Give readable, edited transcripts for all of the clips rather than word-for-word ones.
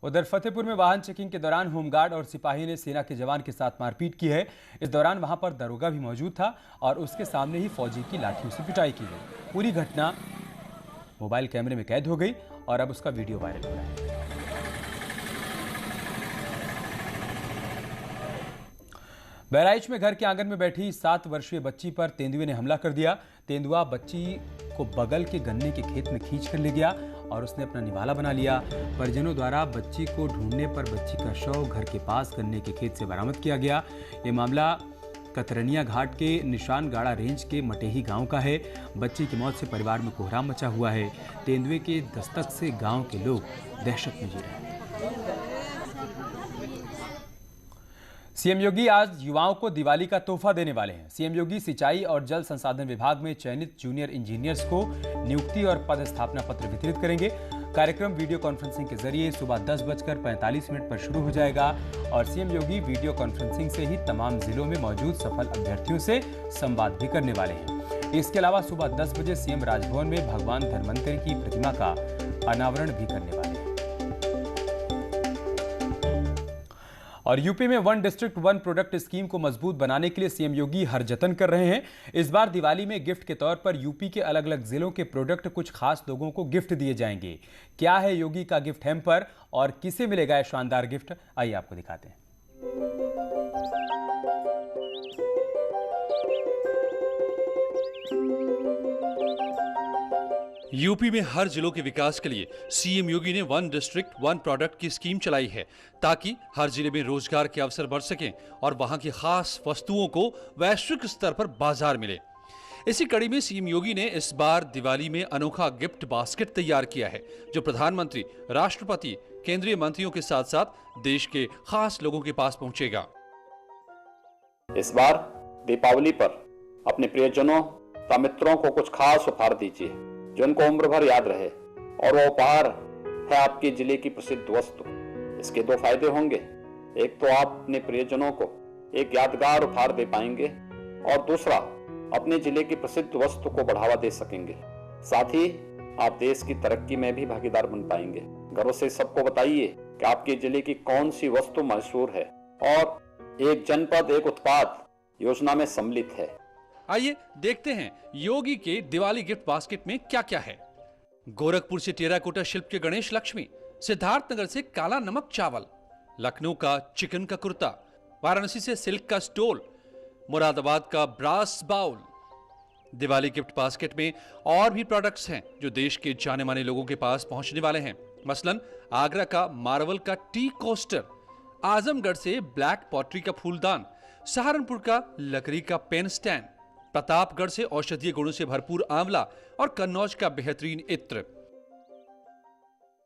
उधर फतेहपुर में वाहन चेकिंग के दौरान होमगार्ड और सिपाही ने सेना के जवान के साथ मारपीट की है। इस दौरान वहां पर दरोगा भी मौजूद था और उसके सामने ही फौजी की लाठियों से पिटाई की गई। पूरी घटना मोबाइल कैमरे में कैद हो गई और अब उसका वीडियो वायरल हो रहा है। बहराइच में घर के आंगन में बैठी 7 वर्षीय बच्ची पर तेंदुए ने हमला कर दिया। तेंदुआ बच्ची को बगल के गन्ने के खेत में खींच कर ले गया और उसने अपना निवाला बना लिया। परिजनों द्वारा बच्ची को ढूंढने पर बच्ची का शव घर के पास गन्ने के खेत से बरामद किया गया। ये मामला कतरनिया घाट के निशानगाड़ा रेंज के मटेही गांव का है। बच्ची की मौत से परिवार में कोहराम मचा हुआ है। तेंदुए के दस्तक से गांव के लोग दहशत में जी रहे हैं। सीएम योगी आज युवाओं को दिवाली का तोहफा देने वाले हैं। सीएम योगी सिंचाई और जल संसाधन विभाग में चयनित जूनियर इंजीनियर्स को नियुक्ति और पदस्थापना पत्र वितरित करेंगे। कार्यक्रम वीडियो कॉन्फ्रेंसिंग के जरिए सुबह 10:45 पर शुरू हो जाएगा और सीएम योगी वीडियो कॉन्फ्रेंसिंग से ही तमाम जिलों में मौजूद सफल अभ्यर्थियों से संवाद भी करने वाले हैं। इसके अलावा सुबह 10 बजे सीएम राजभवन में भगवान धन्वंतरि की प्रतिमा का अनावरण भी करने वाले हैं। और यूपी में 1 डिस्ट्रिक्ट 1 प्रोडक्ट स्कीम को मजबूत बनाने के लिए सीएम योगी हर जतन कर रहे हैं। इस बार दिवाली में गिफ्ट के तौर पर यूपी के अलग अलग जिलों के प्रोडक्ट कुछ खास लोगों को गिफ्ट दिए जाएंगे। क्या है योगी का गिफ्ट हैम्पर और किसे मिलेगा यह शानदार गिफ्ट, आइए आपको दिखाते हैं। यूपी में हर जिलों के विकास के लिए सीएम योगी ने 1 डिस्ट्रिक्ट 1 प्रोडक्ट की स्कीम चलाई है ताकि हर जिले में रोजगार के अवसर बढ़ सकें और वहां की खास वस्तुओं को वैश्विक स्तर पर बाजार मिले। इसी कड़ी में सीएम योगी ने इस बार दिवाली में अनोखा गिफ्ट बास्केट तैयार किया है जो प्रधानमंत्री, राष्ट्रपति, केंद्रीय मंत्रियों के साथ साथ देश के खास लोगों के पास पहुंचेगा। इस बार दीपावली पर अपने प्रियजनों व मित्रों को कुछ खास उपहार दीजिए जो उनको उम्र भर याद रहे और वो उपहार है आपके जिले की प्रसिद्ध वस्तु। इसके 2 फायदे होंगे। एक तो आप अपने प्रियजनों को एक यादगार उपहार दे पाएंगे और दूसरा अपने जिले की प्रसिद्ध वस्तु को बढ़ावा दे सकेंगे। साथ ही आप देश की तरक्की में भी भागीदार बन पाएंगे। गर्व से सबको बताइए कि आपके जिले की कौन सी वस्तु मशहूर है और एक जनपद एक उत्पाद योजना में सम्मिलित है। आइए देखते हैं योगी के दिवाली गिफ्ट बास्केट में क्या क्या है। गोरखपुर से टेराकोटा शिल्प के गणेश लक्ष्मी, सिद्धार्थनगर से काला नमक चावल, लखनऊ का चिकन का कुर्ता, वाराणसी से सिल्क का स्टोल, मुरादाबाद का brass bowl. Diwali gift basket में और भी प्रोडक्ट्स हैं जो देश के जाने माने लोगों के पास पहुंचने वाले हैं। मसलन आगरा का मार्वल का टी कोस्टर, आजमगढ़ से ब्लैक पॉटरी का फूलदान, सहारनपुर का लकड़ी का पेन स्टैंड, प्रतापगढ़ से औषधीय गुणों से भरपूर आंवला और कन्नौज का बेहतरीन इत्र।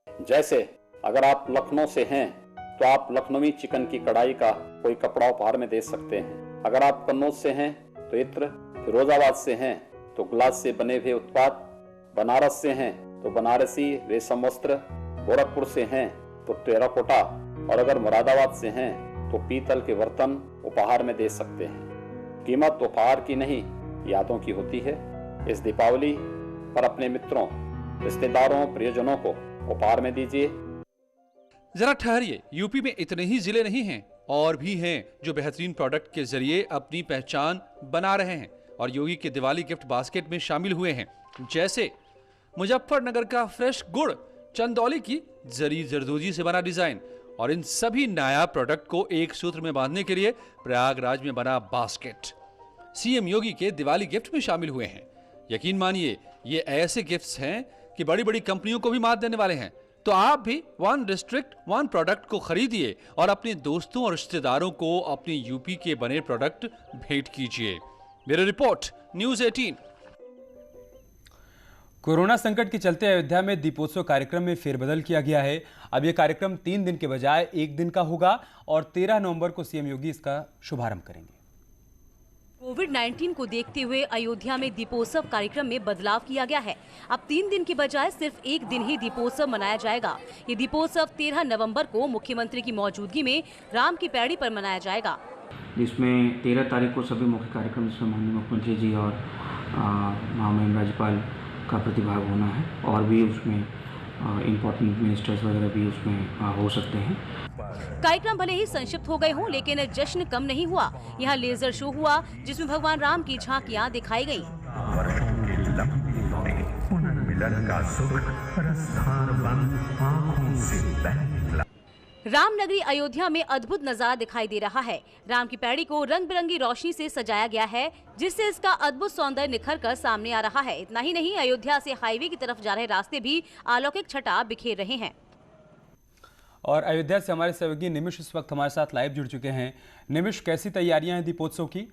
जैसे अगर आप लखनऊ से हैं तो आप लखनवी चिकन की कढ़ाई का कोई कपड़ा उपहार में दे सकते हैं। अगर आप कन्नौज से हैं तो इत्र, फिरोजाबाद से हैं तो ग्लास से बने हुए उत्पाद, बनारस से हैं तो बनारसी रेशम वस्त्र, गोरखपुर से हैं तो टेराकोटा और अगर मुरादाबाद से हैं तो पीतल के बर्तन उपहार में दे सकते हैं। कीमत उपहार की नहीं, यादों की होती है। इस दीपावली पर अपने मित्रों, रिश्तेदारों, प्रियजनों को उपहार में दीजिए। जरा ठहरिए, यूपी में इतने ही जिले नहीं हैं, और भी हैं जो बेहतरीन प्रोडक्ट के जरिए अपनी पहचान बना रहे हैं और योगी के दिवाली गिफ्ट बास्केट में शामिल हुए हैं। जैसे मुजफ्फरनगर का फ्रेश गुड़, चंदौली की जरी जरदोजी से बना डिजाइन और इन सभी नायाब प्रोडक्ट को एक सूत्र में बांधने के लिए प्रयागराज में बना बास्केट सीएम योगी के दिवाली गिफ्ट में शामिल हुए हैं। यकीन मानिए ये ऐसे गिफ्ट्स हैं कि बड़ी बड़ी कंपनियों को भी मात देने वाले हैं। तो आप भी 1 डिस्ट्रिक्ट 1 प्रोडक्ट को खरीदिए और अपने दोस्तों और रिश्तेदारों को अपने यूपी के बने प्रोडक्ट भेंट कीजिए। Bureau report, news 18। कोरोना संकट के चलते अयोध्या में दीपोत्सव कार्यक्रम में फेरबदल किया गया है। अब यह कार्यक्रम 3 दिन के बजाय 1 दिन का होगा और 13 नवंबर को सीएम योगी इसका शुभारंभ करेंगे। कोविड-19 को देखते हुए अयोध्या में दीपोत्सव कार्यक्रम में बदलाव किया गया है। अब 3 दिन के बजाय सिर्फ 1 दिन ही दीपोत्सव मनाया जाएगा। ये दीपोत्सव 13 नवंबर को मुख्यमंत्री की मौजूदगी में राम की पैड़ी पर मनाया जाएगा, जिसमें 13 तारीख को सभी मुख्य कार्यक्रम जिसमें माननीय मुख्यमंत्री जी और महामहिम राज्यपाल का प्रतिभाग होना है और भी उसमें इम्पोर्टेंट मिनिस्टर्स वगैरह भी उसमें हो सकते हैं। कार्यक्रम भले ही संक्षिप्त हो गए हों, लेकिन जश्न कम नहीं हुआ। यहाँ लेजर शो हुआ जिसमें भगवान राम की झांकियां दिखाई गईं। रामनगरी अयोध्या में अद्भुत नजारा दिखाई दे रहा है। राम की पैड़ी को रंग बिरंगी रोशनी से सजाया गया है, जिससे इसका अद्भुत सौंदर्य निखर कर सामने आ रहा है। इतना ही नहीं, अयोध्या से हाईवे की तरफ जा रहे रास्ते भी अलौकिक छटा बिखेर रहे हैं। और अयोध्या से हमारे सहयोगी निमिष इस वक्त हमारे साथ लाइव जुड़ चुके हैं। निमिष, कैसी तैयारियां हैं दीपोत्सव की?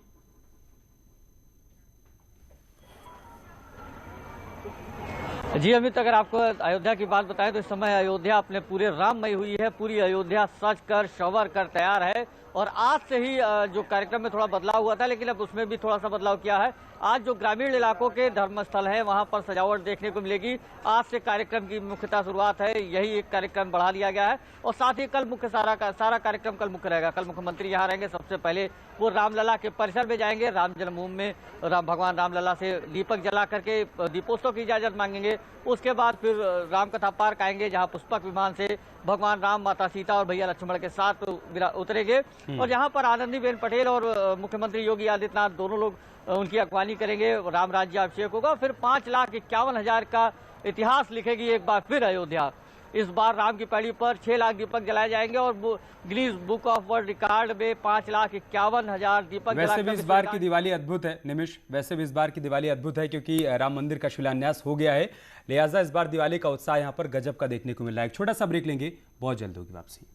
जी अमित, अगर आपको अयोध्या की बात बताएं तो इस समय अयोध्या अपने पूरे राममय हुई है। पूरी अयोध्या सज कर संवर कर तैयार है और आज से ही जो कार्यक्रम में थोड़ा बदलाव हुआ था, लेकिन अब उसमें भी थोड़ा सा बदलाव किया है। आज जो ग्रामीण इलाकों के धर्मस्थल हैं वहां पर सजावट देखने को मिलेगी। आज से कार्यक्रम की मुख्यतः शुरुआत है, यही एक कार्यक्रम बढ़ा लिया गया है और साथ ही कल मुख्य सारा कार्यक्रम कल मुख्य रहेगा। कल मुख्यमंत्री यहाँ रहेंगे। सबसे पहले वो रामलला के परिसर में जाएंगे। राम जन्मभूमि में भगवान रामलला से दीपक जला करके दीपोत्सव की इजाजत मांगेंगे। उसके बाद फिर रामकथा पार्क आएंगे, जहाँ पुष्पक विमान से भगवान राम, माता सीता और भैया लक्ष्मण के साथ उतरेंगे और यहाँ पर आनंदीबेन पटेल और मुख्यमंत्री योगी आदित्यनाथ दोनों लोग उनकी अगवानी करेंगे। राम राज्याभिषेक होगा। फिर 5,51,000 का इतिहास लिखेगी एक बार फिर अयोध्या। इस बार राम की पैड़ी पर 6 लाख दीपक जलाए जाएंगे और Guinness book of world record में 5,51,000 दीपक। वैसे भी इस बार की दिवाली अद्भुत है निमिष, वैसे भी इस बार की दिवाली अद्भुत है क्योंकि राम मंदिर का शिलान्यास हो गया है, लिहाजा इस बार दिवाली का उत्साह यहाँ पर गजब का देखने को मिल रहा है। एक छोटा सा ब्रेक लेंगे, बहुत जल्द होगी वापसी।